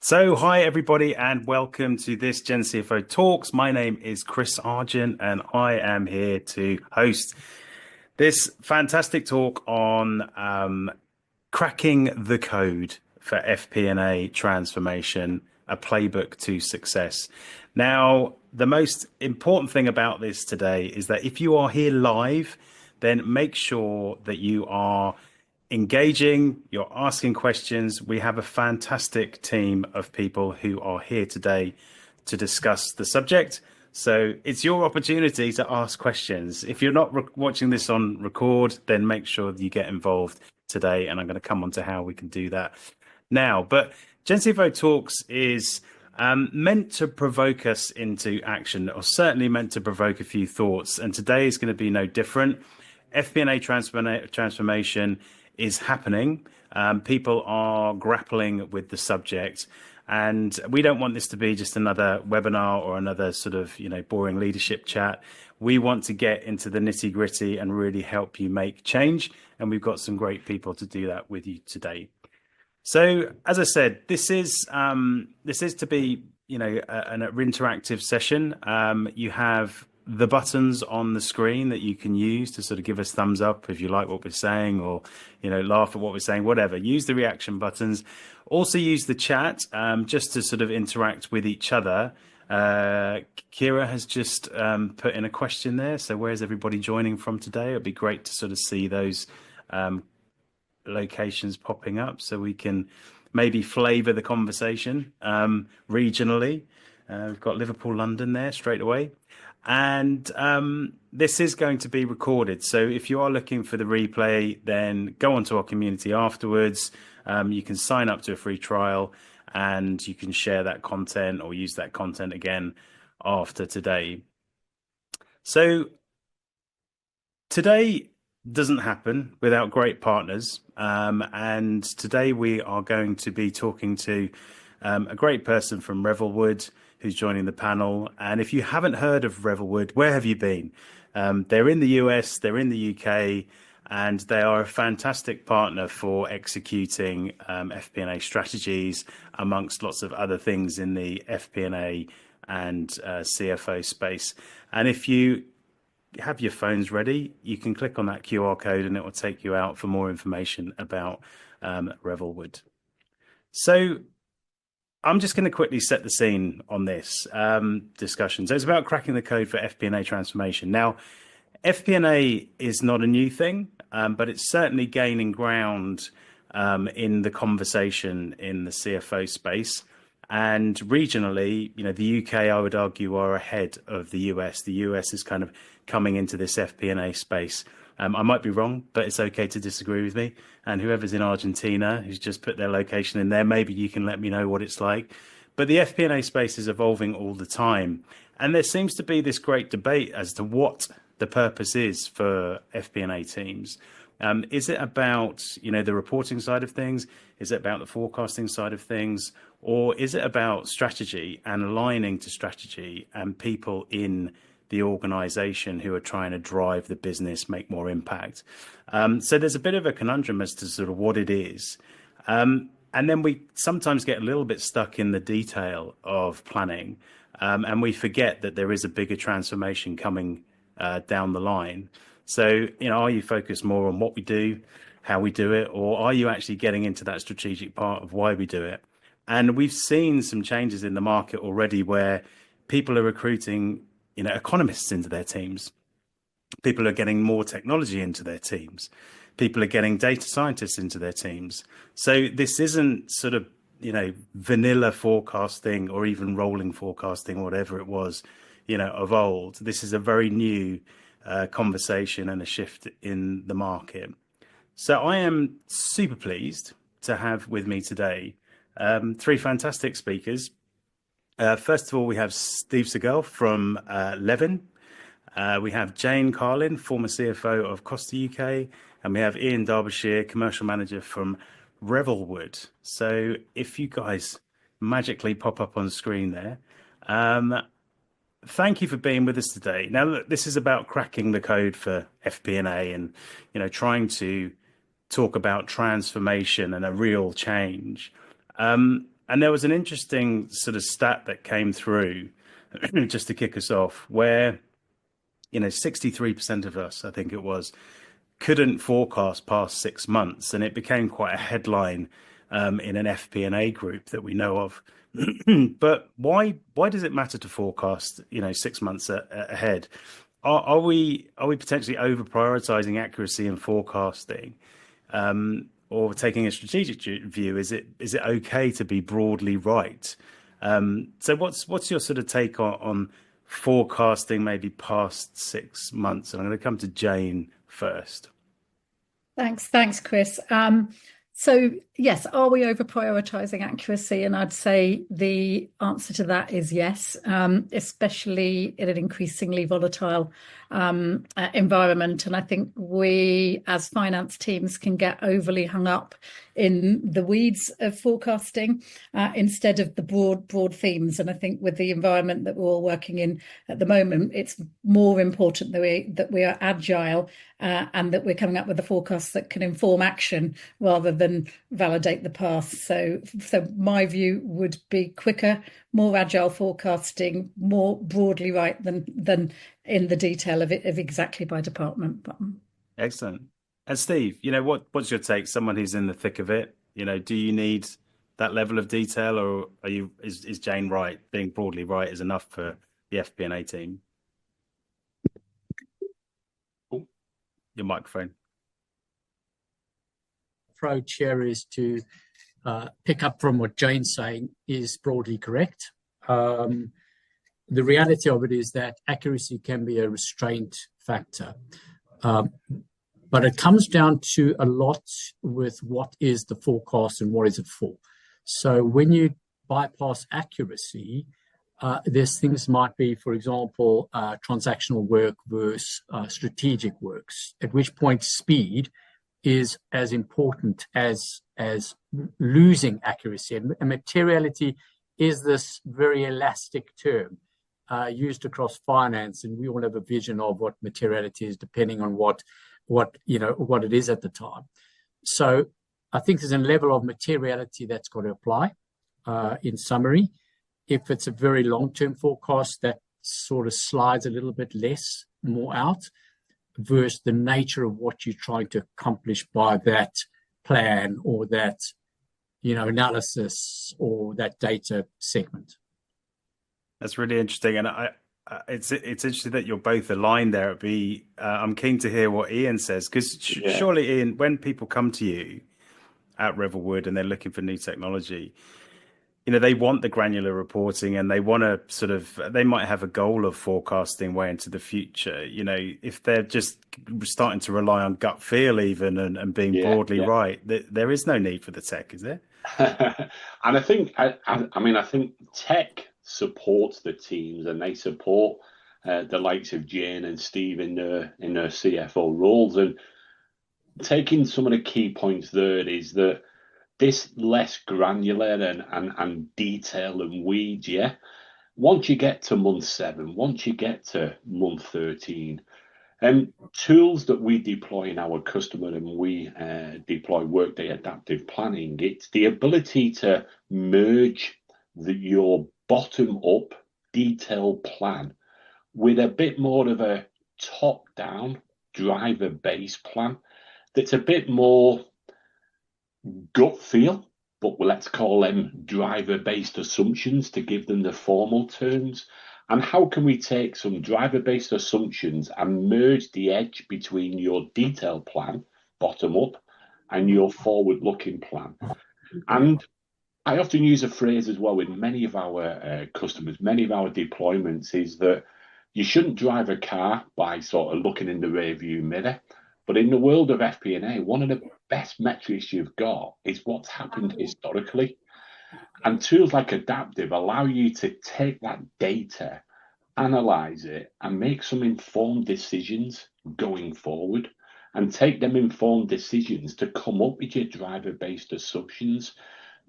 So, hi everybody and welcome to this GenCFO Talks. My name is Chris Argent and I am here to host this fantastic talk on cracking the code for FP&A transformation, a playbook to success. Now, the most important thing about this today is that if you are here live, then make sure that you are engaging, you're asking questions. We have a fantastic team of people who are here today to discuss the subject. So it's your opportunity to ask questions. If you're not watching this on record, then make sure that you get involved today. And I'm going to come on to how we can do that now. But GenCFO Talks is meant to provoke us into action, or certainly meant to provoke a few thoughts. And today is going to be no different. FP&A transformation is happening. People are grappling with the subject, and we don't want this to be just another webinar or another sort of, boring leadership chat. We want to get into the nitty gritty and really help you make change. And we've got some great people to do that with you today. So, as I said, this is to be, an interactive session. You have the buttons on the screen that you can use to sort of give us thumbs up if you like what we're saying, or laugh at what we're saying, whatever. Use the reaction buttons. Also use the chat just to sort of interact with each other. Kira has just put in a question there. So where's everybody joining from today? It'd be great to sort of see those locations popping up so we can maybe flavor the conversation regionally. We've got Liverpool, London there straight away. And this is going to be recorded. So if you are looking for the replay, then go onto our community afterwards. You can sign up to a free trial and you can share that content or use that content again after today. So today doesn't happen without great partners. And today we are going to be talking to a great person from Revelwood who's joining the panel. And if you haven't heard of Revelwood, where have you been? They're in the US, they're in the UK, and they are a fantastic partner for executing FP&A strategies, amongst lots of other things in the FP&A and CFO space. And if you have your phones ready, you can click on that QR code and it will take you out for more information about Revelwood. So I'm just going to quickly set the scene on this discussion. So it's about cracking the code for FP&A transformation. Now, FP&A is not a new thing, but it's certainly gaining ground in the conversation in the CFO space. And regionally, the UK, I would argue, are ahead of the US. The US is kind of coming into this FP&A space. I might be wrong, but it's okay to disagree with me. And whoever's in Argentina, who's just put their location in there, maybe you can let me know what it's like. But the FP&A space is evolving all the time. And there seems to be this great debate as to what the purpose is for FP&A teams. Is it about, the reporting side of things? Is it about the forecasting side of things? Or is it about strategy and aligning to strategy and people in the organization who are trying to drive the business, make more impact? So there's a bit of a conundrum as to sort of what it is. And then we sometimes get a little bit stuck in the detail of planning, and we forget that there is a bigger transformation coming down the line. So, are you focused more on what we do, how we do it, or are you actually getting into that strategic part of why we do it? And we've seen some changes in the market already where people are recruiting economists into their teams. People are getting more technology into their teams. People are getting data scientists into their teams. So this isn't sort of vanilla forecasting or even rolling forecasting, whatever it was, of old. This is a very new conversation and a shift in the market. So I am super pleased to have with me today three fantastic speakers. First of all, we have Steve Segel from Levin. We have Jane Carlin, former CFO of Costa UK, and we have Ian Derbyshire, commercial manager from Revelwood. So if you guys magically pop up on screen there, thank you for being with us today. Now, look, this is about cracking the code for FP&A and, trying to talk about transformation and a real change. And there was an interesting sort of stat that came through just to kick us off where 63% of us, I think it was, couldn't forecast past 6 months, and it became quite a headline in an FP&A group that we know of. But why does it matter to forecast 6 months ahead? Are we potentially over prioritizing accuracy in forecasting, or taking a strategic view? Is it okay to be broadly right? So what's your sort of take on forecasting maybe past 6 months? And I'm going to come to Jane first. Thanks, Chris. So yes, are we over prioritizing accuracy? And I'd say the answer to that is yes, especially in an increasingly volatile environment. And I think we as finance teams can get overly hung up in the weeds of forecasting instead of the broad themes. And I think with the environment that we're all working in at the moment, it's more important that we are agile and that we're coming up with a forecast that can inform action rather than validate the past. So my view would be quicker, more agile forecasting, more broadly right than in the detail of exactly by department. Excellent. And Steve, what's your take? Someone who's in the thick of it, do you need that level of detail, or is Jane right? Being broadly right is enough for the FP&A team? Oh, your microphone. Approach here is to pick up from what Jane's saying is broadly correct. The reality of it is that accuracy can be a restraint factor. But it comes down to a lot with what is the forecast and what is it for. So when you bypass accuracy, there's things might be, for example, transactional work versus strategic works, at which point speed is as important as losing accuracy. And materiality is this very elastic term used across finance, and we all have a vision of what materiality is depending on what it is at the time. So I think there's a level of materiality that's got to apply. In summary, if it's a very long-term forecast, that sort of slides a little bit more out, versus the nature of what you're trying to accomplish by that plan or that analysis or that data segment. That's really interesting, and it's interesting that you're both aligned there. I'm keen to hear what Ian says, because surely, Ian, when people come to you at Revelwood and they're looking for new technology, they want the granular reporting, and they want to they might have a goal of forecasting way into the future. If they're just starting to rely on gut feel even and being broadly right, there is no need for the tech, is there? And I think, I think tech supports the teams, and they support the likes of Jane and Steve in their CFO roles. And taking some of the key points there is that this less granular and detail and weeds, once you get to month 7, once you get to month 13, tools that we deploy in our customer, and we deploy Workday Adaptive Planning, it's the ability to merge your bottom-up detailed plan with a bit more of a top-down driver-based plan that's a bit more gut feel, but let's call them driver-based assumptions to give them the formal terms. And how can we take some driver-based assumptions and merge the edge between your detailed plan, bottom up, and your forward-looking plan? And I often use a phrase as well with many of our customers, many of our deployments, is that you shouldn't drive a car by sort of looking in the rearview mirror. But in the world of FP&A, one of the best metrics you've got is what's happened historically. And tools like Adaptive allow you to take that data, analyze it, and make some informed decisions going forward. And take them informed decisions to come up with your driver-based assumptions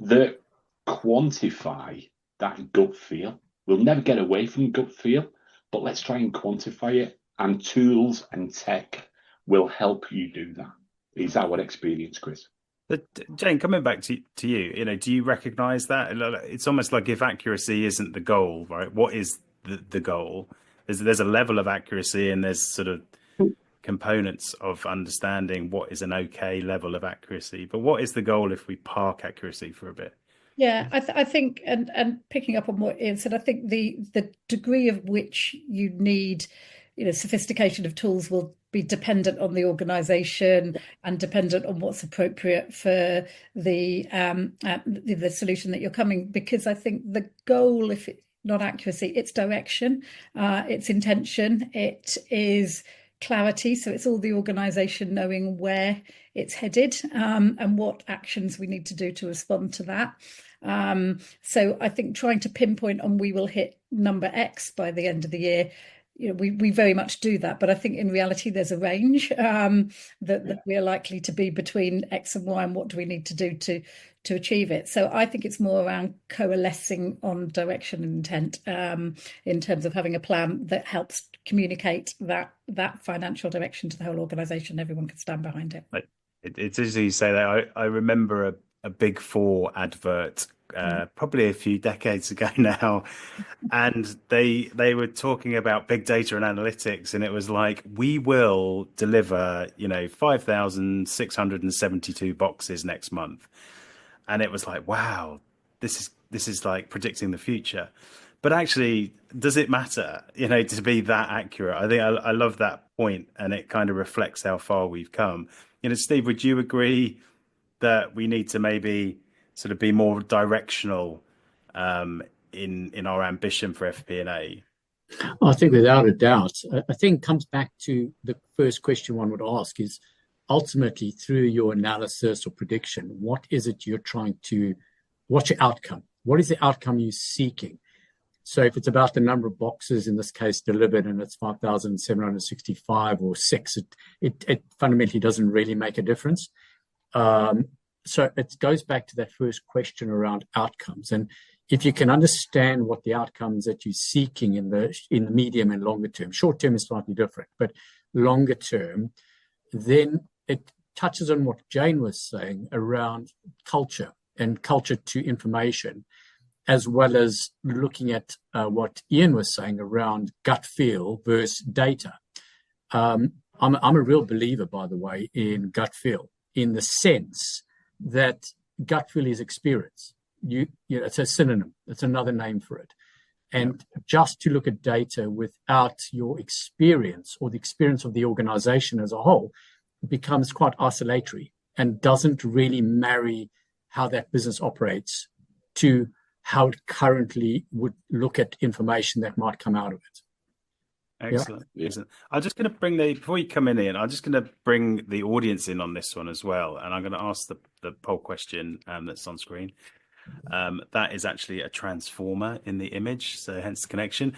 that quantify that gut feel. We'll never get away from gut feel, but let's try and quantify it. And tools and tech will help you do that. Is our experience, Chris? But Jane, coming back to you, do you recognize that? It's almost like if accuracy isn't the goal, right? What is the goal? There's a level of accuracy and there's sort of components of understanding what is an okay level of accuracy. But what is the goal if we park accuracy for a bit? Yeah, I think, and picking up on what Ian said, I think the degree of which you need, sophistication of tools will be dependent on the organisation and dependent on what's appropriate for the solution that you're coming. Because I think the goal, if it's not accuracy, it's direction, it's intention, it is clarity. So it's all the organisation knowing where it's headed and what actions we need to do to respond to that. So I think trying to pinpoint on we will hit number X by the end of the year, we very much do that, but I think in reality there's a range that we are likely to be between X and Y, and what do we need to do to achieve it. So I think it's more around coalescing on direction and intent in terms of having a plan that helps communicate that financial direction to the whole organisation. Everyone can stand behind it. It's easy to say that. I remember a Big Four advert probably a few decades ago now, and they were talking about big data and analytics, and it was like, we will deliver 5,672 boxes next month, and it was like, wow, this is like predicting the future. But actually, does it matter to be that accurate? I think I love that point, and it kind of reflects how far we've come. Steve, would you agree that we need to maybe sort of be more directional in our ambition for FP&A? I think without a doubt. I think it comes back to the first question one would ask is, ultimately, through your analysis or prediction, what is it you're trying to, what's your outcome? What is the outcome you're seeking? So if it's about the number of boxes, in this case, delivered, and it's 5,765 or 6, it fundamentally doesn't really make a difference. So it goes back to that first question around outcomes. And if you can understand what the outcomes that you're seeking in the medium and longer term, short term is slightly different, but longer term, then it touches on what Jane was saying around culture and culture to information, as well as looking at what Ian was saying around gut feel versus data. I'm a real believer, by the way, in gut feel, in the sense that gut feel is experience. It's a synonym. It's another name for it. And just to look at data without your experience or the experience of the organization as a whole becomes quite isolatory and doesn't really marry how that business operates to how it currently would look at information that might come out of it. Excellent. Yeah. Excellent. I'm just going to bring before you come in, Ian, I'm just going to bring the audience in on this one as well. And I'm going to ask the poll question that's on screen. That is actually a transformer in the image, so hence the connection.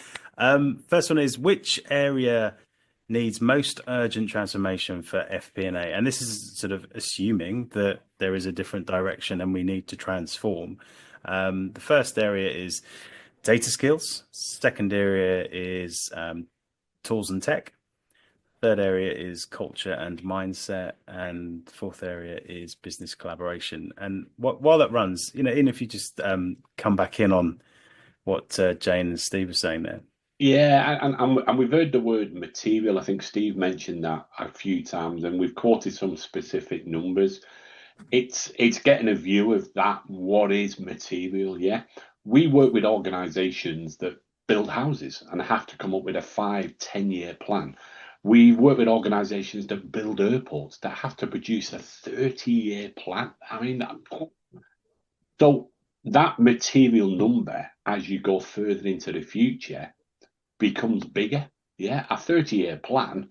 First one is, which area needs most urgent transformation for FP&A? And this is sort of assuming that there is a different direction and we need to transform. The first area is data skills. Second area is tools and tech. Third area is culture and mindset, and fourth area is business collaboration. And while that runs, Ian, if you just come back in on what Jane and Steve were saying there. Yeah, and we've heard the word material. I think Steve mentioned that a few times, and we've quoted some specific numbers. It's getting a view of that. What is material? Yeah, we work with organisations that build houses and have to come up with a 5-10 year plan. We work with organisations that build airports that have to produce a 30-year plan. I mean, so that material number, as you go further into the future, becomes bigger. Yeah, a 30-year plan,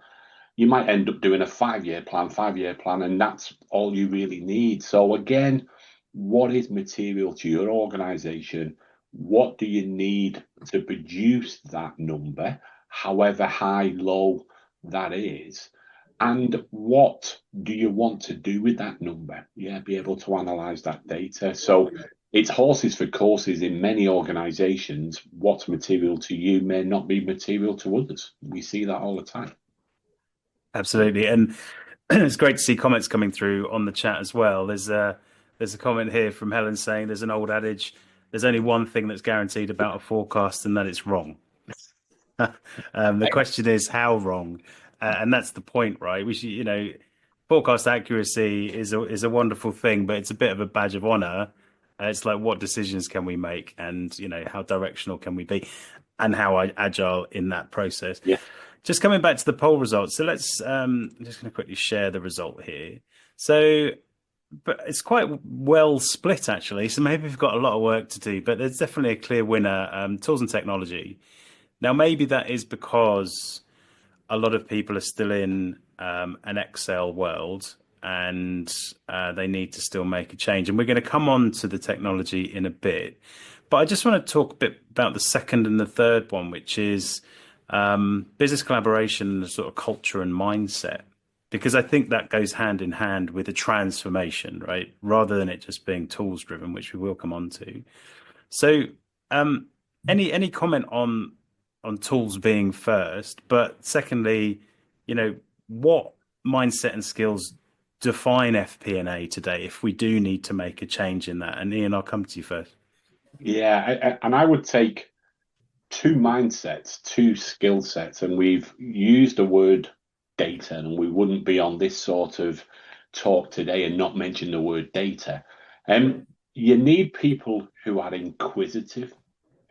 you might end up doing a 5-year plan, and that's all you really need. So again, what is material to your organization? What do you need to produce that number, however high, low that is? And what do you want to do with that number? Yeah, be able to analyze that data. So it's horses for courses in many organizations. What's material to you may not be material to others. We see that all the time. Absolutely. And it's great to see comments coming through on the chat as well. There's a comment here from Helen saying there's an old adage, there's only one thing that's guaranteed about a forecast, and that it's wrong. The question is how wrong, and that's the point, right? We should, forecast accuracy is a wonderful thing, but it's a bit of a badge of honor. It's like, what decisions can we make, and how directional can we be, and how agile in that process. Yeah. Just coming back to the poll results, so let's. I'm just going to quickly share the result here. So, but it's quite well split actually. So maybe we've got a lot of work to do, but there's definitely a clear winner. Tools and technology. Now, maybe that is because a lot of people are still in an Excel world, and they need to still make a change. And we're going to come on to the technology in a bit. But I just want to talk a bit about the second and the third one, which is business collaboration, sort of culture and mindset, because I think that goes hand in hand with a transformation, right? Rather than it just being tools driven, which we will come on to. So any comment on tools being first, but secondly, what mindset and skills define FP&A today if we do need to make a change in that? And Ian, I'll come to you first. Yeah, and I would take two mindsets, two skill sets, and we've used the word data, and we wouldn't be on this sort of talk today and not mention the word data. You need people who are inquisitive,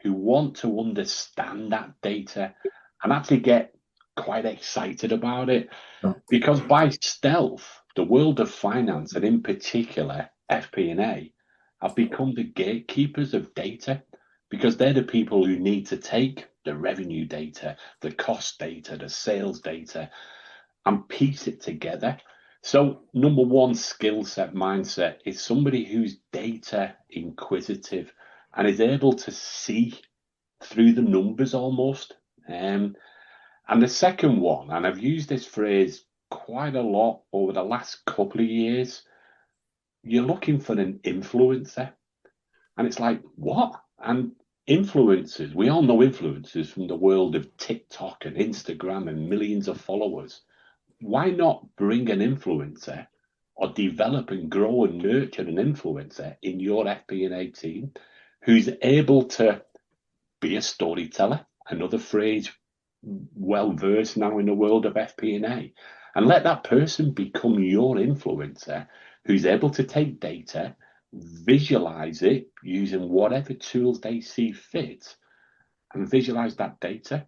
who want to understand that data and actually get quite excited about it. Because by stealth, the world of finance, and in particular FP&A, have become the gatekeepers of data, because they're the people who need to take the revenue data, the cost data, the sales data, and piece it together. So number one skill set mindset is somebody who's data inquisitive and is able to see through the numbers almost. And the second one, and I've used this phrase quite a lot over the last couple of years, you're looking for an influencer. And it's like, what? And influencers, we all know influencers from the world of TikTok and Instagram and millions of followers. Why not bring an influencer or develop and grow and nurture an influencer in your FP&A team who's able to be a storyteller, another phrase well versed now in the world of FP&A, and let that person become your influencer who's able to take data, visualize it using whatever tools they see fit, and visualize that data.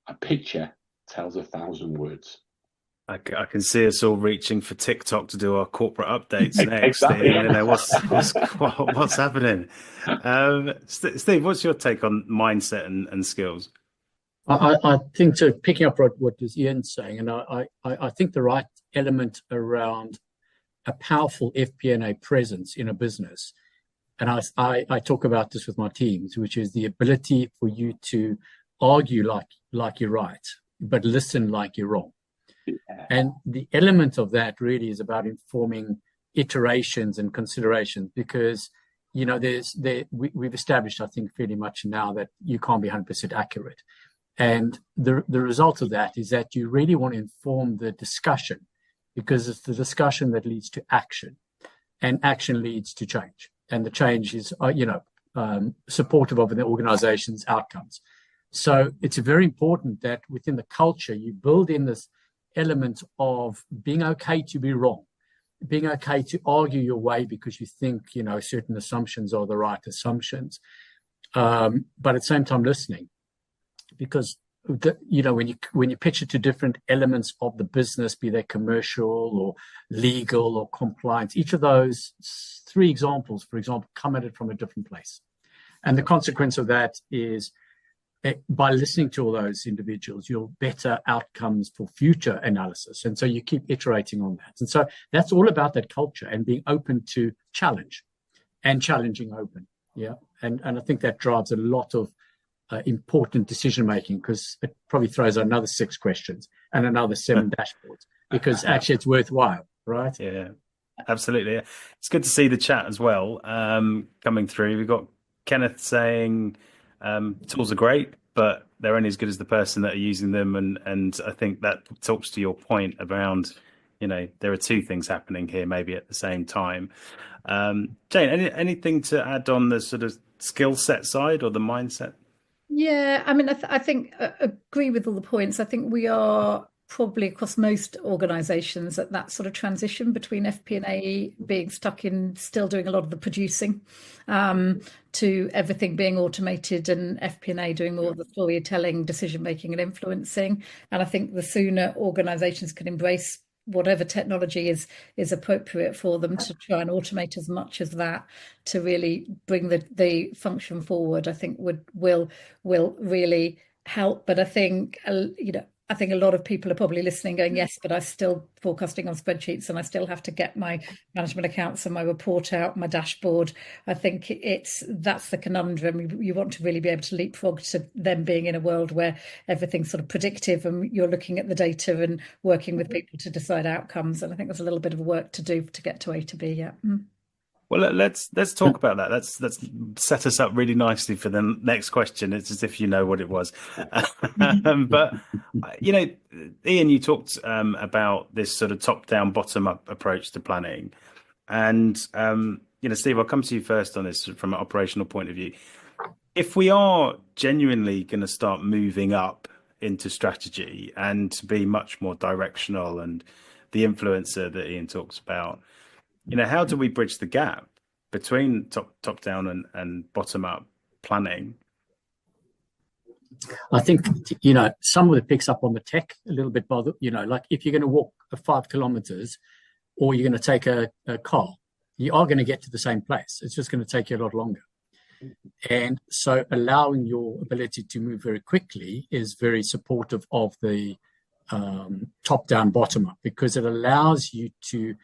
A picture tells 1,000 words. I can see us all reaching for TikTok to do our corporate updates next. Exactly. What's happening? Steve, what's your take on mindset and skills? I think, so picking up what is Ian saying, and I think the right element around a powerful FP&A presence in a business, and I talk about this with my teams, which is the ability for you to argue like you're right, but listen like you're wrong. Yeah. And the element of that really is about informing iterations and considerations, because we've established, I think, fairly much now that you can't be 100% accurate. And the result of that is that you really want to inform the discussion, because it's the discussion that leads to action, and action leads to change. And the change is, supportive of the organization's outcomes. So it's very important that within the culture, you build in this element of being okay to be wrong, being okay to argue your way because you think, certain assumptions are the right assumptions. But at the same time, listening, because when you pitch it to different elements of the business, be they commercial or legal or compliance, each of those three examples, for example, come at it from a different place. And the consequence of that is, by listening to all those individuals, you'll better outcomes for future analysis. And so you keep iterating on that. And so that's all about that culture and being open to challenge and challenging open. Yeah. And I think that drives a lot of important decision making, because it probably throws out another 6 questions and another 7 dashboards, because actually it's worthwhile, right? Yeah, absolutely. It's good to see the chat as well coming through. We've got Kenneth saying tools are great, but they're only as good as the person that are using them. And I think that talks to your point around, there are 2 things happening here, maybe at the same time. Jane, anything to add on the sort of skill set side or the mindset? Yeah, I mean, I think agree with all the points. I think we are probably across most organisations at that sort of transition between FP&A being stuck in still doing a lot of the producing, to everything being automated and FP&A doing more of the storytelling, decision making and influencing. And I think the sooner organisations can embrace whatever technology is appropriate for them to try and automate as much as that to really bring the function forward, I think will really help. But I think I think a lot of people are probably listening going, yes, but I'm still forecasting on spreadsheets and I still have to get my management accounts and my report out, my dashboard. I think that's the conundrum. You want to really be able to leapfrog to them being in a world where everything's sort of predictive and you're looking at the data and working with people to decide outcomes. And I think there's a little bit of work to do to get to A to B. Yeah. Well, let's talk about that. Let's set us up really nicely for the next question. It's as if you know what it was. But, Ian, you talked about this sort of top-down, bottom-up approach to planning. And, Steve, I'll come to you first on this from an operational point of view. If we are genuinely going to start moving up into strategy and to be much more directional and the influencer that Ian talks about, how do we bridge the gap between top down and bottom up planning? I think, some of it picks up on the tech a little bit, like if you're going to walk 5 kilometers or you're going to take a car, you are going to get to the same place. It's just going to take you a lot longer. And so allowing your ability to move very quickly is very supportive of the top down, bottom up, because it allows you to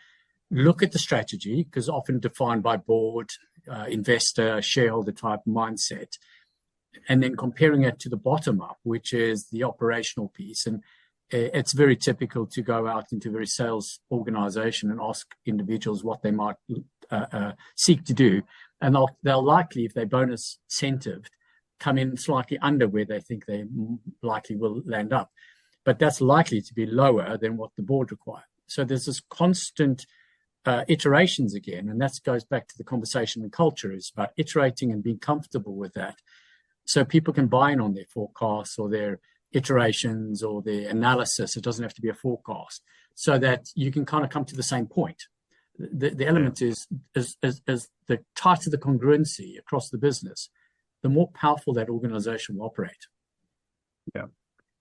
look at the strategy, because often defined by board, investor, shareholder type mindset, and then comparing it to the bottom up, which is the operational piece. And it's very typical to go out into a very sales organization and ask individuals what they might seek to do. And they'll likely, if they're bonus incentived, come in slightly under where they think they likely will land up. But that's likely to be lower than what the board require. So there's this constant iterations again, and that goes back to the conversation and culture is about iterating and being comfortable with that, so people can buy in on their forecasts or their iterations or their analysis. It doesn't have to be a forecast, so that you can kind of come to the same point. The element is the tighter the congruency across the business, the more powerful that organization will operate. Yeah,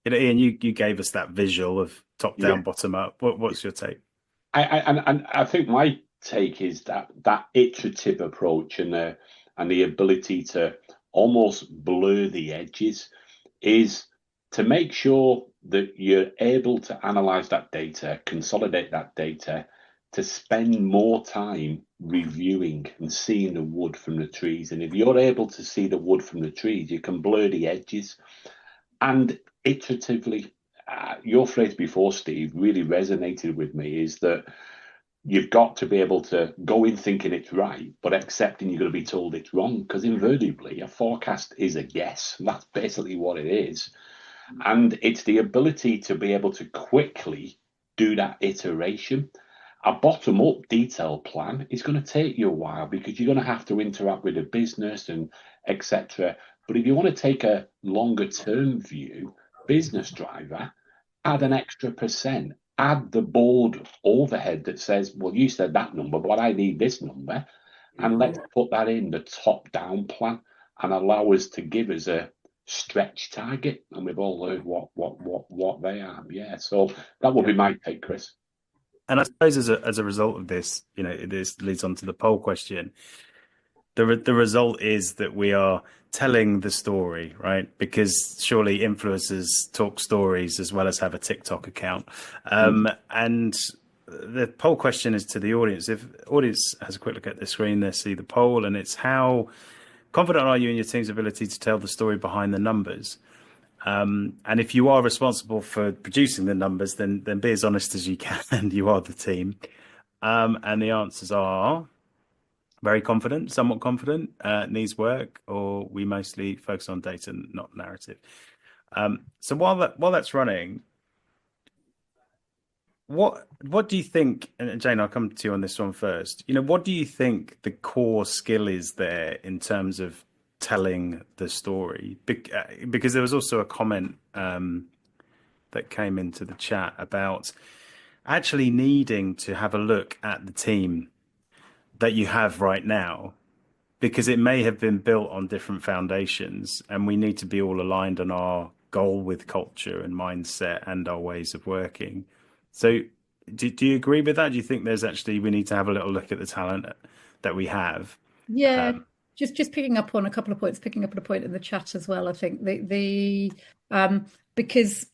Ian, you gave us that visual of top down, bottom up. What's your take? I think my take is that iterative approach and the ability to almost blur the edges is to make sure that you're able to analyze that data, consolidate that data, to spend more time reviewing and seeing the wood from the trees. And if you're able to see the wood from the trees, you can blur the edges. And iteratively, your phrase before, Steve, really resonated with me, is that you've got to be able to go in thinking it's right, but accepting you're going to be told it's wrong, because invariably a forecast is a guess. That's basically what it is. And it's the ability to be able to quickly do that iteration. A bottom-up detailed plan is going to take you a while, because you're going to have to interact with the business and etc. But if you want to take a longer-term view, business driver, add an extra %, add the board overhead that says, well, you said that number, but I need this number, and let's put that in the top-down plan and allow us to give us a stretch target, and we've all heard what they are. Yeah, so that would be my take, Chris. And I suppose as a result of this, this leads on to the poll question. The result is that we are telling the story, right? Because surely influencers talk stories as well as have a TikTok account. And the poll question is to the audience. If the audience has a quick look at the screen, they see the poll, and it's how confident are you in your team's ability to tell the story behind the numbers? And if you are responsible for producing the numbers, then be as honest as you can. You are the team. And the answers are very confident, somewhat confident, needs work, or we mostly focus on data, not narrative. So while that's running, what do you think? And Jane, I'll come to you on this one first. What do you think the core skill is there in terms of telling the story? Because there was also a comment that came into the chat about actually needing to have a look at the team that you have right now, because it may have been built on different foundations, and we need to be all aligned on our goal with culture and mindset and our ways of working. So do you agree with that? Do you think we need to have a little look at the talent that we have? Yeah, just picking up on a couple of points, picking up on a point in the chat as well. I think because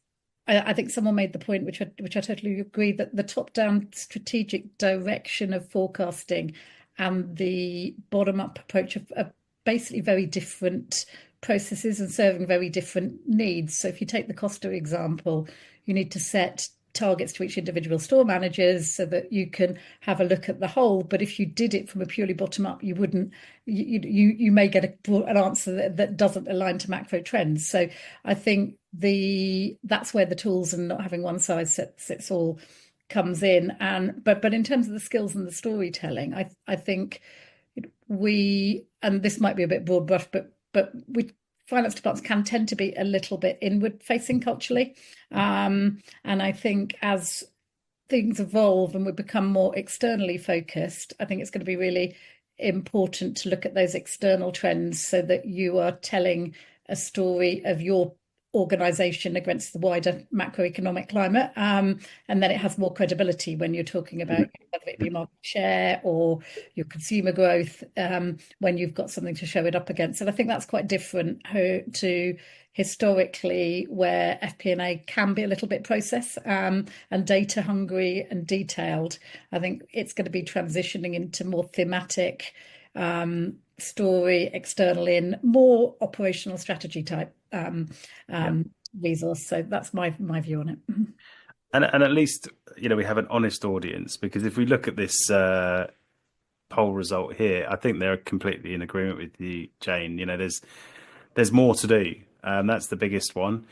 I think someone made the point, which I totally agree, that the top-down strategic direction of forecasting and the bottom-up approach are basically very different processes and serving very different needs. So if you take the Costa example, you need to set targets to each individual store managers so that you can have a look at the whole. But if you did it from a purely bottom-up, you wouldn't. You may get an answer that doesn't align to macro trends. So I think that's where the tools and not having one size fits all comes in. But in terms of the skills and the storytelling, I think and this might be a bit broad brush, but finance departments can tend to be a little bit inward facing culturally. And I think as things evolve and we become more externally focused, I think it's going to be really important to look at those external trends so that you are telling a story of your organisation against the wider macroeconomic climate, and then it has more credibility when you're talking about whether it be market share or your consumer growth, when you've got something to show it up against. And I think that's quite different to historically, where FP&A can be a little bit process and data hungry and detailed. I think it's going to be transitioning into more thematic story, external in more operational strategy type resource. So that's my view on it. And at least we have an honest audience, because if we look at this poll result here, I think they're completely in agreement with you, Jane. There's more to do. That's the biggest one.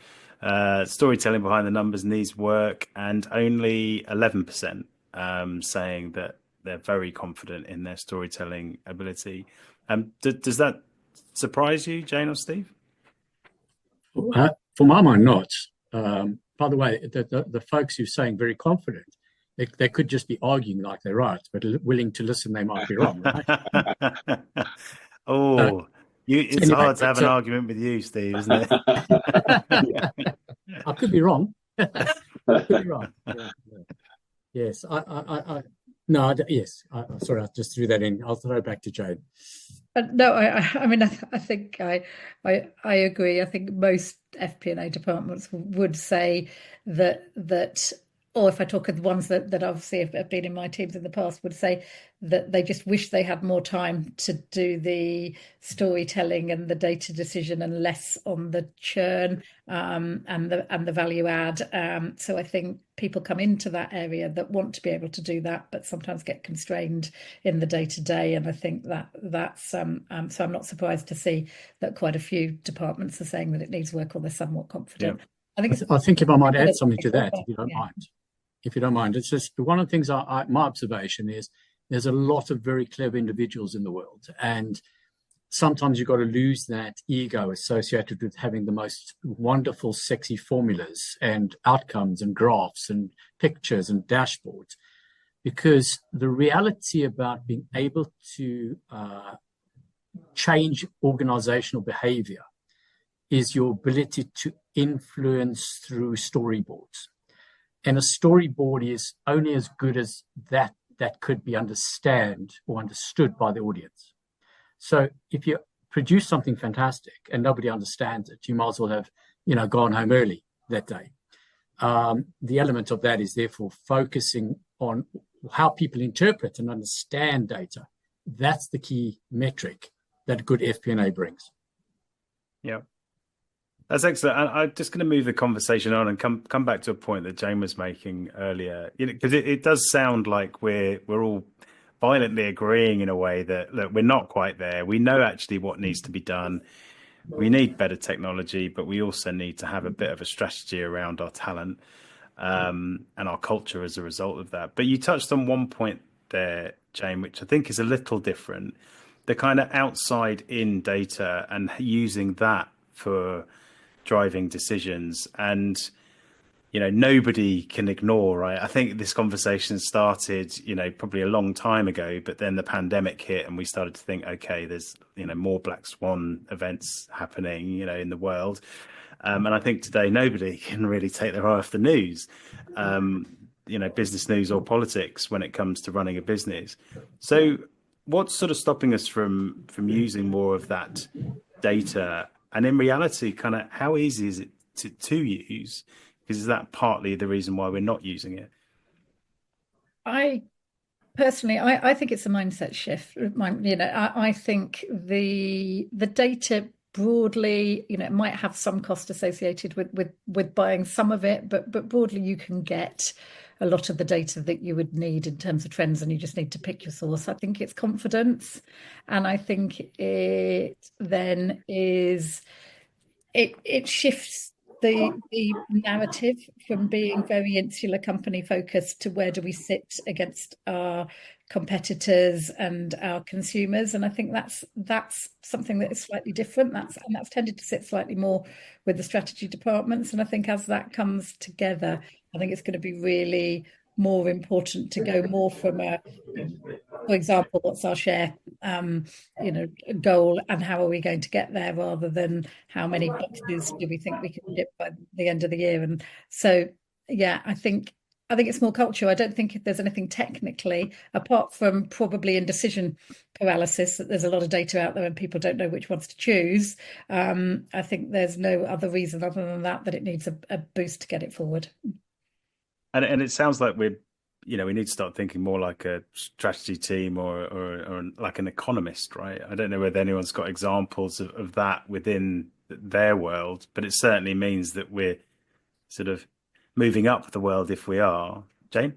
Storytelling behind the numbers needs work, and only 11% saying that they're very confident in their storytelling ability. Does that surprise you, Jane or Steve? For my mind, not. By the way, the folks who are saying very confident, they could just be arguing like they're right, but willing to listen, they might be wrong, right? It's hard to have an argument with you, Steve, isn't it? I could be wrong. I could be wrong. Yeah. Yes, yes. Sorry, I just threw that in. I'll throw it back to Jane. No, I mean, I think I agree. I think most FP&A departments would say that, or if I talk of the ones that obviously have been in my teams in the past, would say that they just wish they had more time to do the storytelling and the data decision and less on the churn and the value add. So I think people come into that area that want to be able to do that, but sometimes get constrained in the day-to-day. And I think that's so I'm not surprised to see that quite a few departments are saying that it needs work, or they're somewhat confident. Yeah. I think if I might add something to that, if you don't mind. If you don't mind, it's just one of the things my observation is there's a lot of very clever individuals in the world, and sometimes you've got to lose that ego associated with having the most wonderful, sexy formulas and outcomes and graphs and pictures and dashboards, because the reality about being able to change organizational behavior is your ability to influence through storyboards. And a storyboard is only as good as that could be understood by the audience. So if you produce something fantastic and nobody understands it, you might as well have, gone home early that day. The element of that is therefore focusing on how people interpret and understand data. That's the key metric that good FP&A brings. Yeah. That's excellent. I'm just going to move the conversation on and come back to a point that Jane was making earlier, because it does sound like we're all violently agreeing in a way that, look, we're not quite there. We know actually what needs to be done. We need better technology, but we also need to have a bit of a strategy around our talent and our culture as a result of that. But you touched on one point there, Jane, which I think is a little different. The kind of outside in data and using that for driving decisions. And nobody can ignore, right? I think this conversation started probably a long time ago, but then the pandemic hit and we started to think, okay, there's more black swan events happening in the world, and I think today nobody can really take their eye off the news, business news or politics when it comes to running a business. So what's sort of stopping us from using more of that data? And in reality, kind of how easy is it to use? Because is that partly the reason why we're not using it? I think it's a mindset shift. I think the data broadly, it might have some cost associated with buying some of it, but broadly you can get a lot of the data that you would need in terms of trends, and you just need to pick your source. I think it's confidence, and I think it then is it shifts the narrative from being very insular company focused to where do we sit against our competitors and our consumers. And I think that's something that is slightly different. That's tended to sit slightly more with the strategy departments. And I think as that comes together, I think it's going to be really more important to go more from for example, what's our share, goal, and how are we going to get there, rather than how many boxes do we think we can dip by the end of the year. And so, yeah, I think it's more cultural. I don't think there's anything technically, apart from probably in decision paralysis, that there's a lot of data out there and people don't know which ones to choose. I think there's no other reason other than that it needs a boost to get it forward. And it sounds like we need to start thinking more like a strategy team or like an economist, right? I don't know whether anyone's got examples of that within their world, but it certainly means that we're sort of moving up the world if we are. Jane?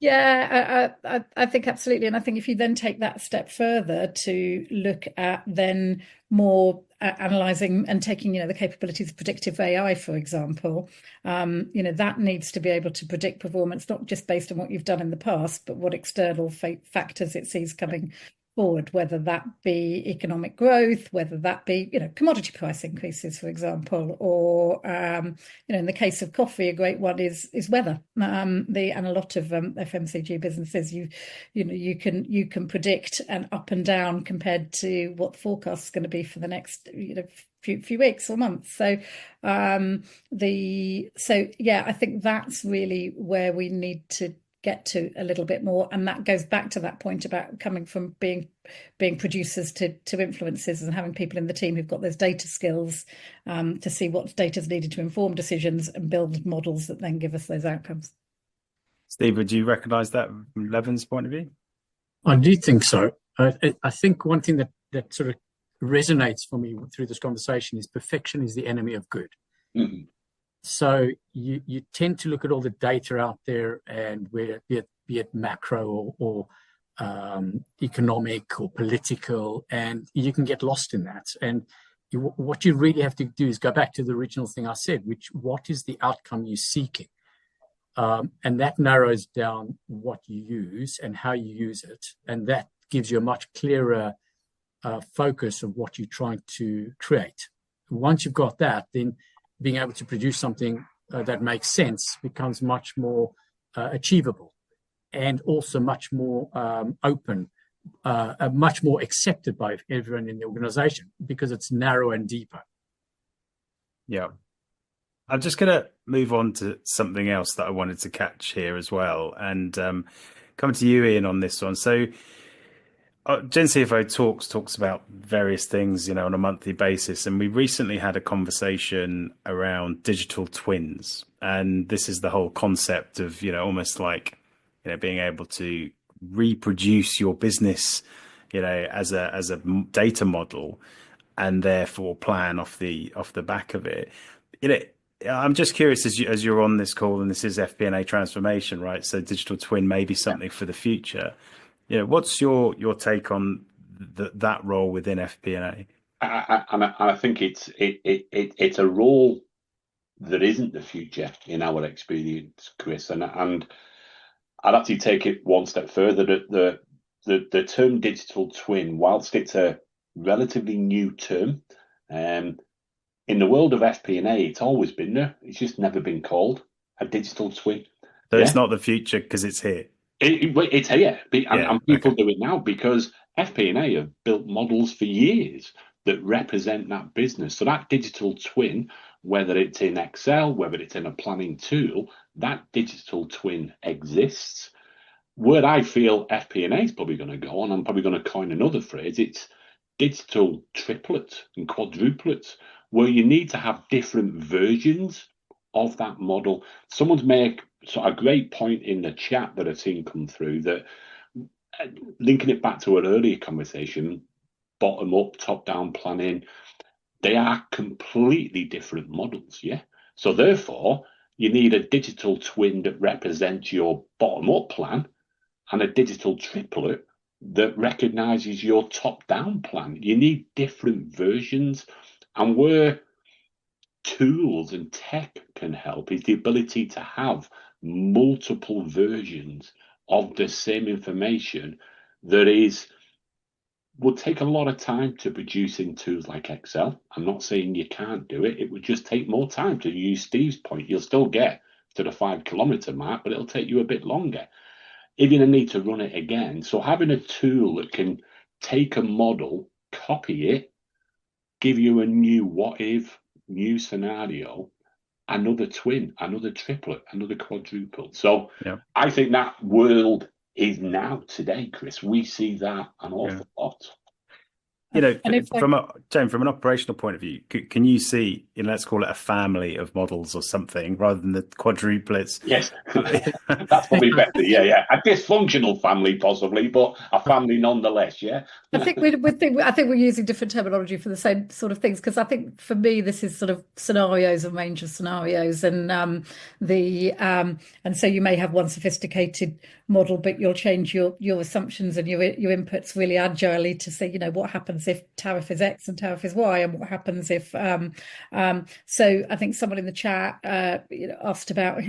Yeah, I think absolutely. And I think if you then take that step further to look at then more analysing and taking, the capabilities of predictive AI, for example, that needs to be able to predict performance, not just based on what you've done in the past, but what external factors it sees coming forward, whether that be economic growth, whether that be commodity price increases, for example, or in the case of coffee, a great one is weather. And a lot of FMCG businesses, you can predict an up and down compared to what the forecast is going to be for the next few weeks or months. So I think that's really where we need to get to a little bit more, and that goes back to that point about coming from being producers to influencers, and having people in the team who've got those data skills to see what data is needed to inform decisions and build models that then give us those outcomes. Steve, would you recognise that from Levin's point of view? I do think so. I think one thing that sort of resonates for me through this conversation is perfection is the enemy of good. Mm-hmm. So you tend to look at all the data out there, and be it macro or economic or political, and you can get lost in that. And what you really have to do is go back to the original thing I said, what is the outcome you're seeking? And that narrows down what you use and how you use it. And that gives you a much clearer focus of what you're trying to create. Once you've got that, then being able to produce something that makes sense becomes much more achievable, and also much more open, much more accepted by everyone in the organization, because it's narrow and deeper. Yeah. I'm just going to move on to something else that I wanted to catch here as well, and coming to you, Ian, on this one. So, GenCFO talks about various things, on a monthly basis, and we recently had a conversation around digital twins, and this is the whole concept of almost like being able to reproduce your business, as a data model, and therefore plan off the back of it. I'm just curious, as you're on this call, and this is FP&A transformation, right? So digital twin may be something for the future. What's your take on that role within FP&A? I think it's a role that isn't the future in our experience, Chris, and I'd actually take it one step further. That the term digital twin, whilst it's a relatively new term, in the world of FP&A, it's always been there. It's just never been called a digital twin. So it's not the future because it's here. It's here, and people do it now because FP&A have built models for years that represent that business. So that digital twin, whether it's in Excel, whether it's in a planning tool, that digital twin exists. Where I feel FP&A is probably going to go, and I'm probably going to coin another phrase, it's digital triplets and quadruplets, where you need to have different versions of that model. Someone's made a great point in the chat that I've seen come through, that linking it back to an earlier conversation, bottom up, top down planning, they are completely different models. Yeah. So therefore, you need a digital twin that represents your bottom up plan and a digital triplet that recognizes your top down plan. You need different versions. And where tools and tech can help is the ability to have multiple versions of the same information that would take a lot of time to produce in tools like Excel. I'm not saying you can't do it. It would just take more time. To use Steve's point, you'll still get to the 5 kilometer mark, but it'll take you a bit longer. You're going to need to run it again. So having a tool that can take a model, copy it, give you a new what if, new scenario, another twin, another triplet, another quadruple. So I think that world is now today, Chris. We see that an awful lot. From an operational point of view, can you see, let's call it a family of models or something rather than the quadruplets? Yes, that's probably better. Yeah, a dysfunctional family possibly, but a family nonetheless. Yeah, I think we're using different terminology for the same sort of things, because I think for me this is sort of scenarios, a range of scenarios, and so you may have one sophisticated model, but you'll change your assumptions and your inputs really agilely to say, what happens if tariff is X and tariff is Y, and what happens if so I think someone in the chat asked about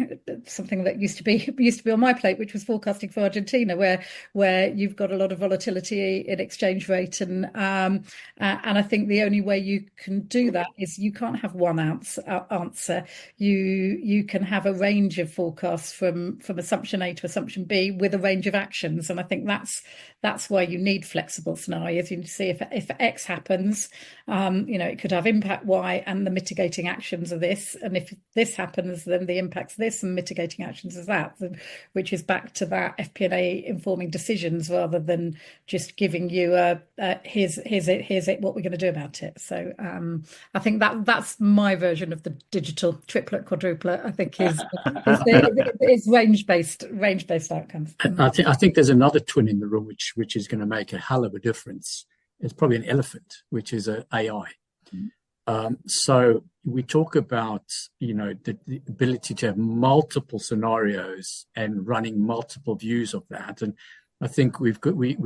something that used to be on my plate, which was forecasting for Argentina, where you've got a lot of volatility in exchange rate, and I think the only way you can do that is you can't have one answer. You can have a range of forecasts from assumption A to assumption B with a range of actions, and I think that's why you need flexible scenarios. You need to see if X happens, it could have impact Y and the mitigating actions of this, and if this happens, then the impacts this and mitigating actions is that, which is back to that FP&A informing decisions rather than just giving you here's it, what we're going to do about it. So I think that's my version of the digital triplet, quadruplet. I think is range based outcomes. I think there's another twin in the room which is going to make a hell of a difference. It's probably an elephant, which is AI. So we talk about, the ability to have multiple scenarios and running multiple views of that. And I think we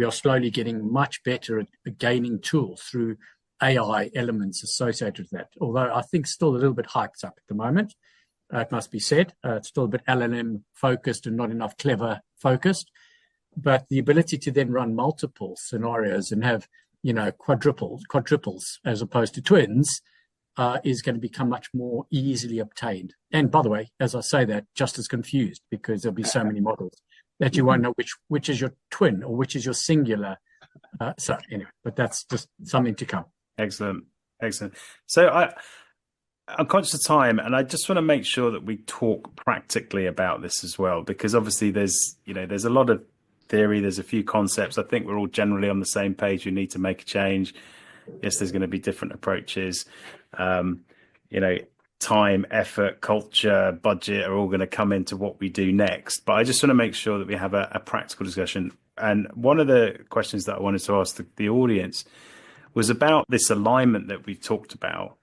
are slowly getting much better at gaining tools through AI elements associated with that. Although I think still a little bit hyped up at the moment, it must be said. It's still a bit LLM focused and not enough clever focused. But the ability to then run multiple scenarios and have quadruples as opposed to twins is going to become much more easily obtained. And by the way, as I say that, just as confused, because there'll be so many models that you won't know which is your twin or which is your singular. So anyway, but that's just something to come. Excellent. So I'm conscious of time, and I just want to make sure that we talk practically about this as well, because obviously there's a lot of theory, there's a few concepts. I think we're all generally on the same page. We need to make a change. Yes, there's going to be different approaches. Um, you know, time, effort, culture, budget are all going to come into what we do next. But I just want to make sure that we have a practical discussion. And one of the questions that I wanted to ask the audience was about this alignment that we've talked about,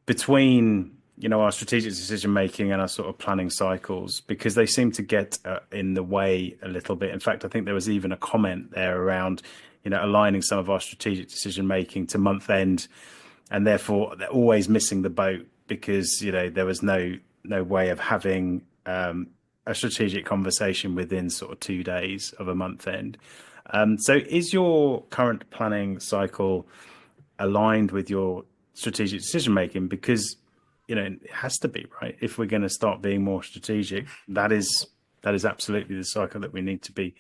between our strategic decision making and our sort of planning cycles, because they seem to get in the way a little bit. In fact, I think there was even a comment there around aligning some of our strategic decision making to month end, and therefore they're always missing the boat because there was no way of having a strategic conversation within sort of 2 days of a month end. So is your current planning cycle aligned with your strategic decision making? Because it has to be, right? If we're going to start being more strategic, that is absolutely the cycle that we need to be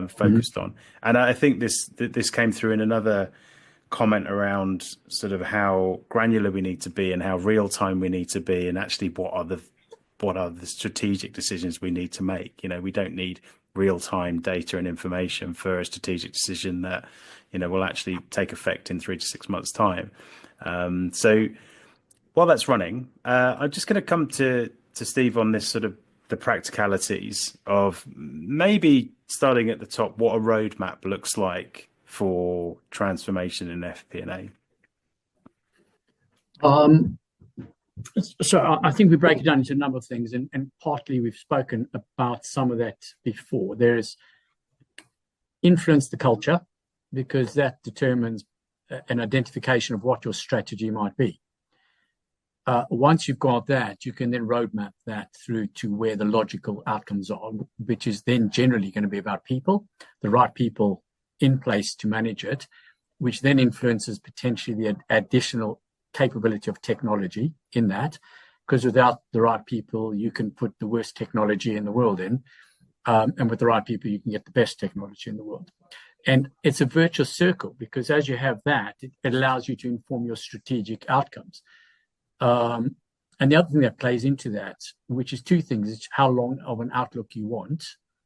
focused on. And I think this came through in another comment around sort of how granular we need to be and how real time we need to be, and actually what are the strategic decisions we need to make. We don't need real time data and information for a strategic decision that will actually take effect in 3 to 6 months time. So while that's running, I'm just going to come to Steve on this sort of the practicalities of maybe starting at the top, what a roadmap looks like for transformation in FP&A. So I think we break it down into a number of things, and partly we've spoken about some of that before. There's influence the culture, because that determines an identification of what your strategy might be. Once you've got that, you can then roadmap that through to where the logical outcomes are, which is then generally going to be about people, the right people in place to manage it, which then influences potentially the additional capability of technology in that, because without the right people, you can put the worst technology in the world in, and with the right people, you can get the best technology in the world. And it's a virtuous circle, because as you have that, it allows you to inform your strategic outcomes. And the other thing that plays into that, which is two things, is how long of an outlook you want.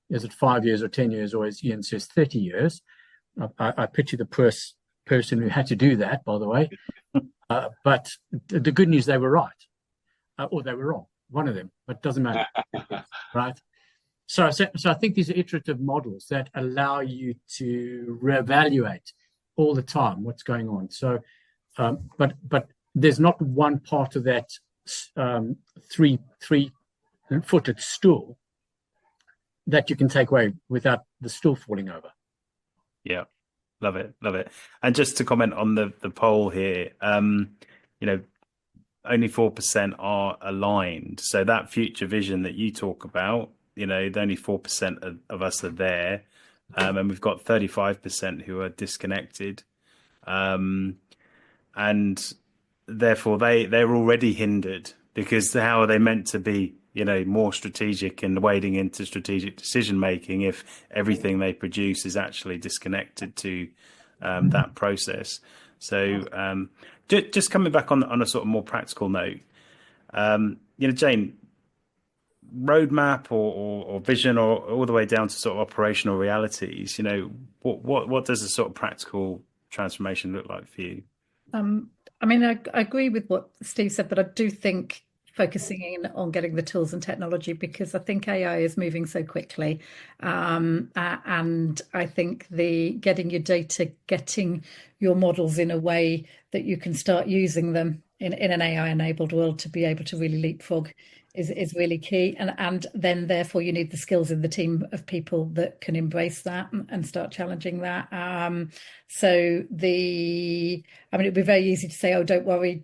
Is it 5 years or 10 years, or as Ian says, 30 years? I picture the person who had to do that, by the way. But the good news, they were right, or they were wrong, one of them, but it doesn't matter, right? So I think these are iterative models that allow you to reevaluate all the time what's going on. So, but there's not one part of that three-footed stool that you can take away without the stool falling over. Yeah, love it. And just to comment on the poll here, only 4% are aligned. So that future vision that you talk about, only 4% of us are there, and we've got 35% who are disconnected, and therefore they're already hindered, because how are they meant to be more strategic and wading into strategic decision making if everything they produce is actually disconnected to that process? So just coming back on a sort of more practical note, Jane, roadmap or vision, or all the way down to sort of operational realities, what does a sort of practical transformation look like for you? I mean, I agree with what Steve said, but I do think focusing in on getting the tools and technology, because I think AI is moving so quickly, and I think getting your data, getting your models in a way that you can start using them in an AI-enabled world to be able to really leapfrog is really key, and then therefore you need the skills in the team of people that can embrace that and start challenging that. It'd be very easy to say, oh, don't worry,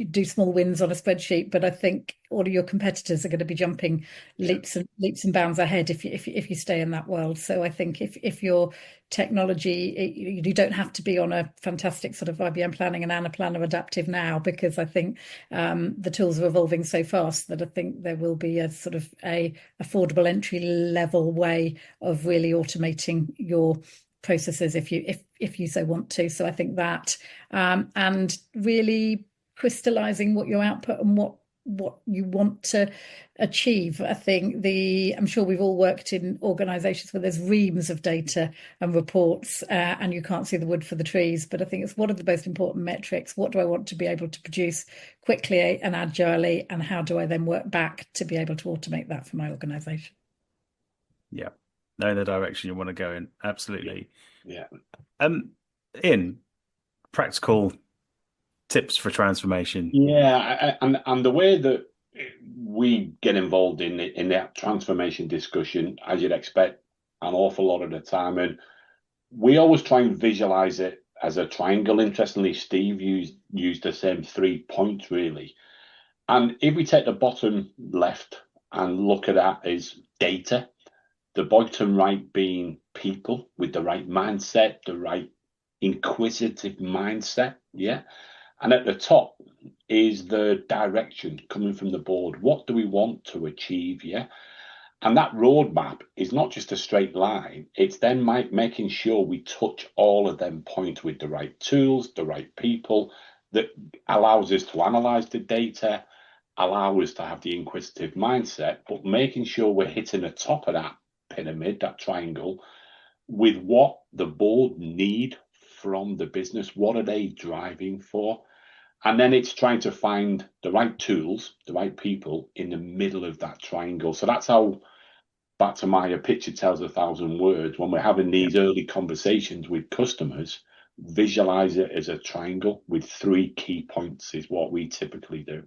do small wins on a spreadsheet, but I think all of your competitors are going to be jumping leaps and bounds ahead if you stay in that world. So I think if your technology, you don't have to be on a fantastic sort of IBM planning and Anna Planner adaptive now, because I think the tools are evolving so fast that I think there will be a sort of a affordable entry level way of really automating your processes if you so want to. So I think that, and really crystallizing what your output and what you want to achieve. I think I'm sure we've all worked in organizations where there's reams of data and reports and you can't see the wood for the trees. But I think it's what are the most important metrics? What do I want to be able to produce quickly and agilely? And how do I then work back to be able to automate that for my organization? Yeah. Know the direction you want to go in. Absolutely. Yeah. In practical tips for transformation. Yeah, and the way that we get involved in that transformation discussion, as you'd expect, an awful lot of the time, and we always try and visualize it as a triangle. Interestingly, Steve used the same 3 points really. And if we take the bottom left and look at that as data, the bottom right being people with the right mindset, the right inquisitive mindset, yeah. And at the top is the direction coming from the board. What do we want to achieve? Yeah. And that roadmap is not just a straight line. It's then making sure we touch all of them points with the right tools, the right people that allows us to analyze the data, allow us to have the inquisitive mindset, but making sure we're hitting the top of that pyramid, that triangle, with what the board need from the business. What are they driving for? And then it's trying to find the right tools, the right people in the middle of that triangle. So that's how, back to my picture tells 1,000 words, when we're having these early conversations with customers, visualize it as a triangle with 3 key points is what we typically do.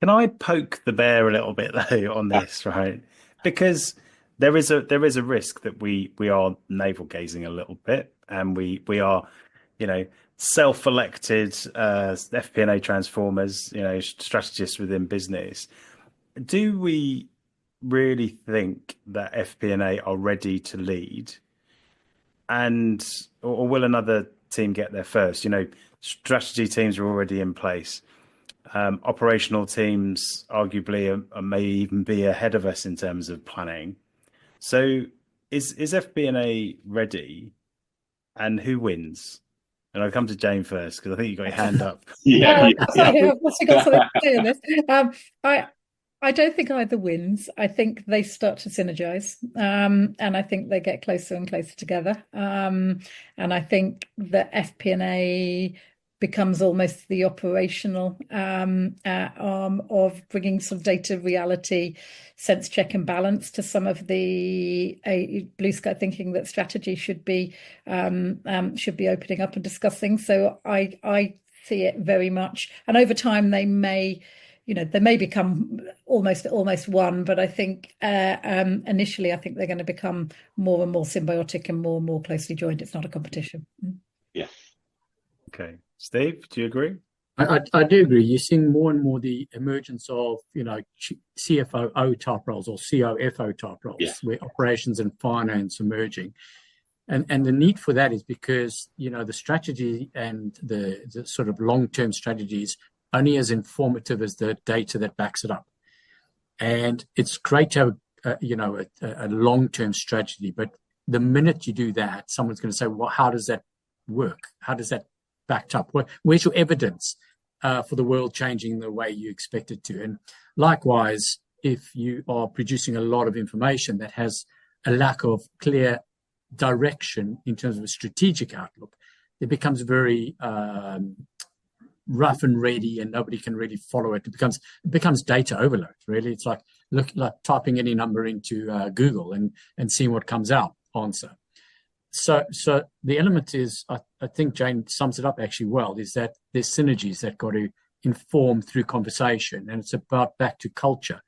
Can I poke the bear a little bit though on this, right? Because there is a risk that we are navel gazing a little bit, and we are, self-elected FP&A transformers, strategists within business. Do we really think that FP&A are ready to lead, or will another team get there first? Strategy teams are already in place. Operational teams arguably may even be ahead of us in terms of planning. So is FP&A ready, and who wins? And I'll come to Jane first because I think you got your hand up. I've also got something to say on this. I don't think either wins. I think they start to synergize, and I think they get closer and closer together. And I think that FP&A becomes almost the operational arm of bringing some data reality, sense check and balance to some of the blue sky thinking that strategy should be opening up and discussing. So I see it very much, and over time they may become almost one, but I think initially I think they're going to become more and more symbiotic and more closely joined. It's not a competition. Yeah. Okay. Steve, do you agree? I do agree. You're seeing more and more the emergence of, CFO type roles or COFO type roles, where operations and finance are merging. And the need for that is because, the strategy and the sort of long-term strategies only as informative as the data that backs it up. And it's great to have, a long-term strategy. But the minute you do that, someone's going to say, well, how does that work? How does that backed up? Where's your evidence for the world changing the way you expect it to? And likewise, if you are producing a lot of information that has a lack of clear direction in terms of a strategic outlook, it becomes very rough and ready, and nobody can really follow it. It becomes data overload. Really, it's like typing any number into Google and seeing what comes out. Answer. So the element is, I think Jane sums it up actually well, is that there's synergies that got to inform through conversation, and it's about back to culture,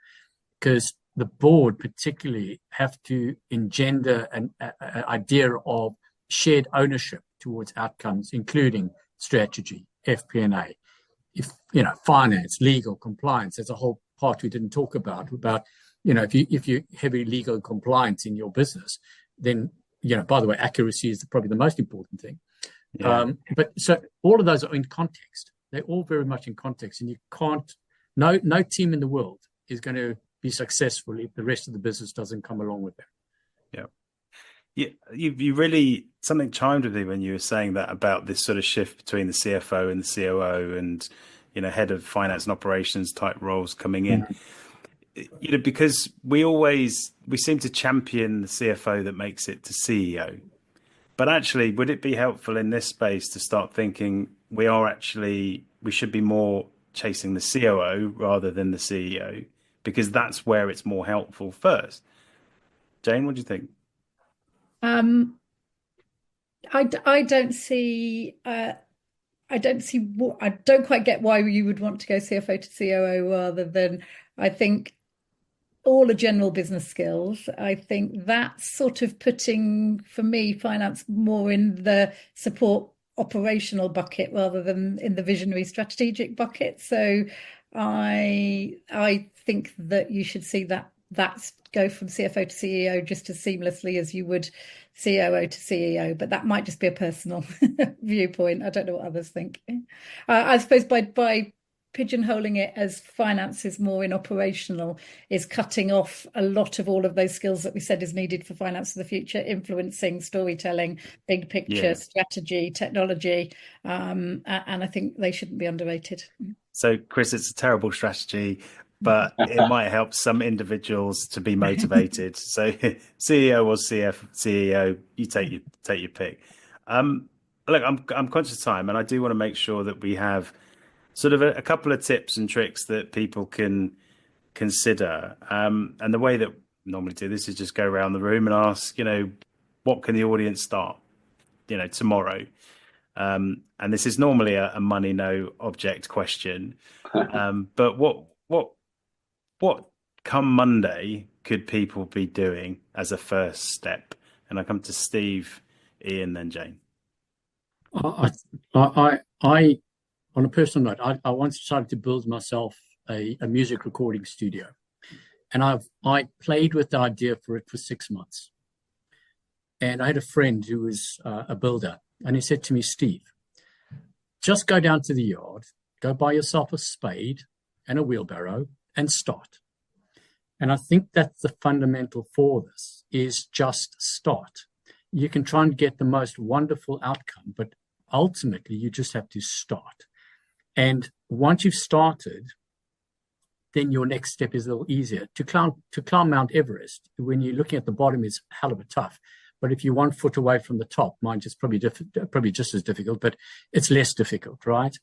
because the board particularly have to engender an idea of shared ownership towards outcomes, including strategy, FP&A, finance, legal, compliance. There's a whole part we didn't talk about, if you heavy legal compliance in your business, then by the way, accuracy is probably the most important thing. Yeah. But so all of those are in context. They're all very much in context, and you can't. No team in the world is going to be successful if the rest of the business doesn't come along with them. Yeah, you really, something chimed with me when you were saying that about this sort of shift between the CFO and the COO, and head of finance and operations type roles coming in. Because we seem to champion the CFO that makes it to CEO. But actually, would it be helpful in this space to start thinking we should be more chasing the COO rather than the CEO, because that's where it's more helpful first. Jane, what do you think? I don't see I don't quite get why you would want to go CFO to COO rather than, I think, all the general business skills. I think that's sort of putting, for me, finance more in the support operational bucket rather than in the visionary strategic bucket. So I think that you should see that's go from CFO to CEO just as seamlessly as you would COO to CEO, but that might just be a personal viewpoint. I don't know what others think. I suppose by pigeonholing it as finance is more in operational is cutting off a lot of all of those skills that we said is needed for finance of the future: influencing, storytelling, big picture, strategy, technology, and I think they shouldn't be underrated. So, Chris, it's a terrible strategy, but it might help some individuals to be motivated. So CEO or CEO, you take your pick. Look, I'm conscious of time, and I do want to make sure that we have sort of a couple of tips and tricks that people can consider. And the way that we normally do this is just go around the room and ask, what can the audience start, tomorrow? And this is normally a money no object question. But what come Monday could people be doing as a first step? And I come to Steve, Ian, then Jane. On a personal note, I once decided to build myself a music recording studio, and I played with the idea for it for 6 months. And I had a friend who was a builder, and he said to me, "Steve, just go down to the yard, go buy yourself a spade and a wheelbarrow, and start." And I think that's the fundamental for this, is just start. You can try and get the most wonderful outcome, but ultimately you just have to start. And once you've started, then your next step is a little easier. To climb Mount Everest, when you're looking at the bottom, is hell of a tough. But if you're 1 foot away from the top, mine's just probably just as difficult, but it's less difficult, right?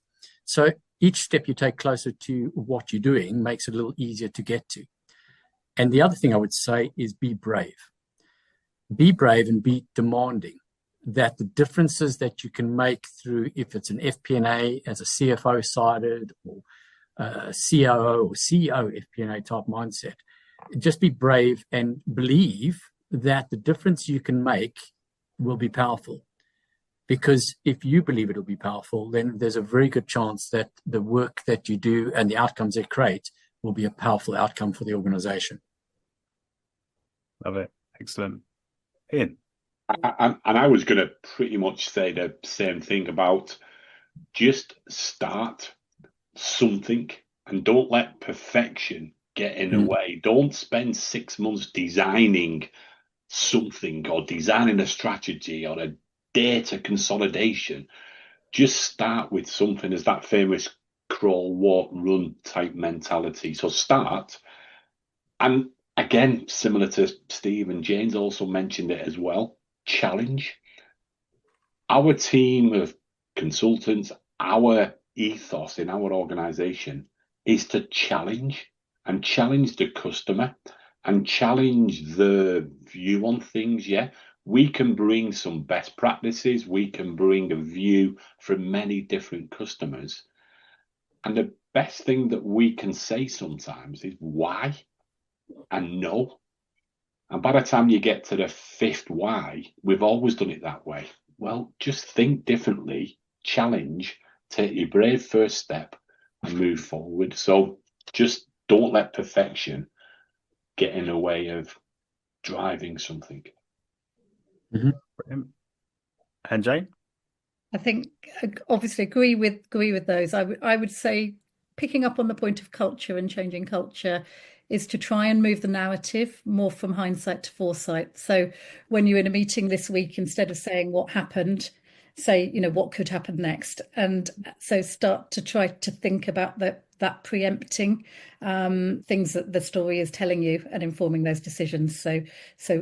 So each step you take closer to what you're doing makes it a little easier to get to. And the other thing I would say is be brave. Be brave and be demanding. That the differences that you can make through, if it's an FP&A as a CFO sided or COO or CEO FP&A type mindset, just be brave and believe that the difference you can make will be powerful. Because if you believe it'll be powerful, then there's a very good chance that the work that you do and the outcomes they create will be a powerful outcome for the organization. Love it. Excellent. Ian. And I was going to pretty much say the same thing about just start something and don't let perfection get in the way. Don't spend 6 months designing something or designing a strategy or a data consolidation. Just start with something. As that famous crawl, walk, run type mentality. So start. And again, similar to Steve and Jane's also mentioned it as well, challenge. Our team of consultants, our ethos in our organization is to challenge the customer and challenge the view on things. Yeah, we can bring some best practices. We can bring a view from many different customers. And the best thing that we can say sometimes is why and no. And by the time you get to the 5th why, we've always done it that way. Well, just think differently, challenge, take your brave first step and move forward. So just don't let perfection get in the way of driving something. Mm-hmm. And Jane? I think obviously agree with those. I would say picking up on the point of culture and changing culture is to try and move the narrative more from hindsight to foresight. So when you're in a meeting this week, instead of saying what happened, say, what could happen next. And so start to try to think about that preempting things that the story is telling you and informing those decisions. So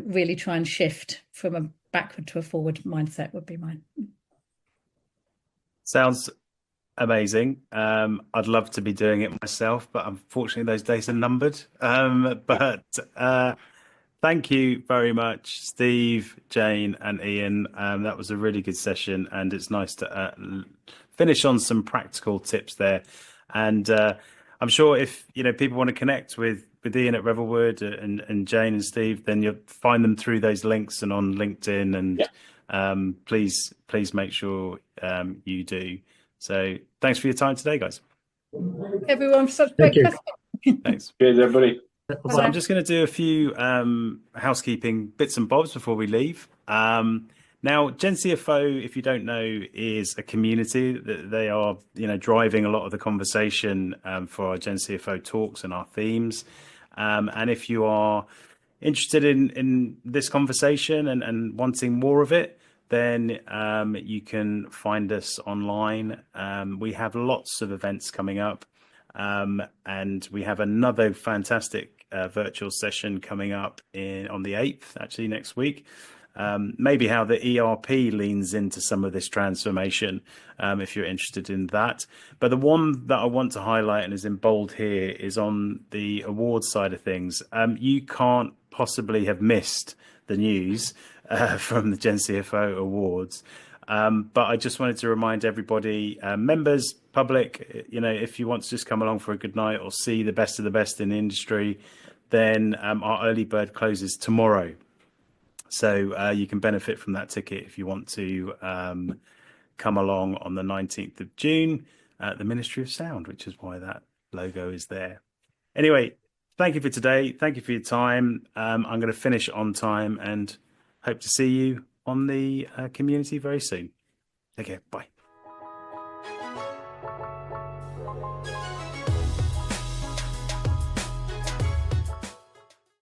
really try and shift from a backward to a forward mindset would be mine. Sounds amazing. I'd love to be doing it myself, but unfortunately those days are numbered. But thank you very much, Steve, Jane, and Ian. That was a really good session, and it's nice to finish on some practical tips there. And I'm sure if people want to connect with Ian at Revelwood and Jane and Steve, then you'll find them through those links and on LinkedIn. And please make sure you do. So thanks for your time today, guys. Everyone, for such great questions. Thanks. Cheers, everybody. So I'm just going to do a few housekeeping bits and bobs before we leave. Now, GenCFO, if you don't know, is a community that they are, driving a lot of the conversation for our GenCFO talks and our themes. And if you are interested in this conversation and wanting more of it, then you can find us online. We have lots of events coming up. And we have another fantastic virtual session coming up on the 8th, actually next week. Maybe how the ERP leans into some of this transformation, if you're interested in that. But the one that I want to highlight and is in bold here is on the awards side of things. You can't possibly have missed the news from the GenCFO Awards. But I just wanted to remind everybody, members, public, if you want to just come along for a good night or see the best of the best in the industry, then our early bird closes tomorrow. So you can benefit from that ticket if you want to come along on the 19th of June at the Ministry of Sound, which is why that logo is there. Anyway, thank you for today. Thank you for your time. I'm going to finish on time and hope to see you on the community very soon. Take care. Bye.